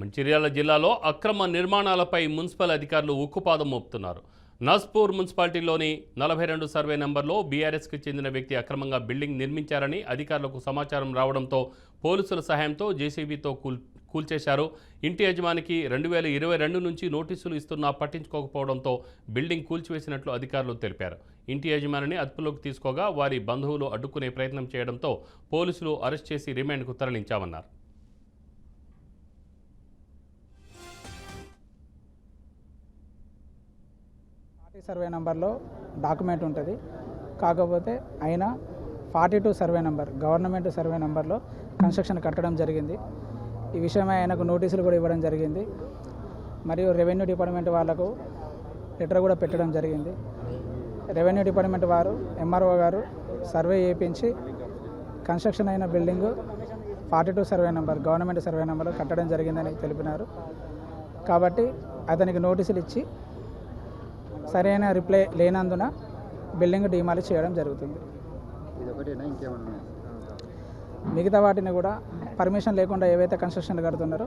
మంచిర్యాల జిల్లాలో అక్రమ నిర్మాణాలపై మున్సిపల్ అధికారులు ఉక్కుపాదం మోపుతున్నారు. నస్పూర్ మున్సిపాలిటీలోని 42 సర్వే నంబర్లో బీఆర్ఎస్కి చెందిన వ్యక్తి అక్రమంగా బిల్డింగ్ నిర్మించారని అధికారులకు సమాచారం రావడంతో పోలీసుల సహాయంతో జేసీబీతో కూల్చేశారు. ఇంటి యజమానికి 2022 నుంచి నోటీసులు ఇస్తున్నా పట్టించుకోకపోవడంతో బిల్డింగ్ కూల్చివేసినట్లు అధికారులు తెలిపారు. ఇంటి యజమానిని అదుపులోకి తీసుకోగా వారి బంధువులు అడ్డుకునే ప్రయత్నం చేయడంతో పోలీసులు అరెస్ట్ చేసి రిమాండ్కు తరలించామన్నారు. సర్వే నంబర్లో డాక్యుమెంట్ ఉంటుంది. కాకపోతే అయినా 42 సర్వే నంబర్ గవర్నమెంట్ సర్వే నంబర్లో కన్స్ట్రక్షన్ కట్టడం జరిగింది. ఈ విషయమై ఆయనకు నోటీసులు కూడా ఇవ్వడం జరిగింది. మరియు రెవెన్యూ డిపార్ట్మెంట్ వాళ్ళకు లెటర్ కూడా పెట్టడం జరిగింది. రెవెన్యూ డిపార్ట్మెంట్ వారు ఎంఆర్ఓ గారు సర్వే చేయించి కన్స్ట్రక్షన్ అయిన building 42 survey number government survey నంబర్లో కట్టడం జరిగిందని తెలిపినారు. కాబట్టి అతనికి నోటీసులు ఇచ్చి సరైన రిప్లై లేనందున బిల్డింగ్ డిమాలిష్ చేయడం జరుగుతుంది. మిగతా వాటిని కూడా పర్మిషన్ లేకుండా ఏవైతే కన్స్ట్రక్షన్ కడుతున్నారో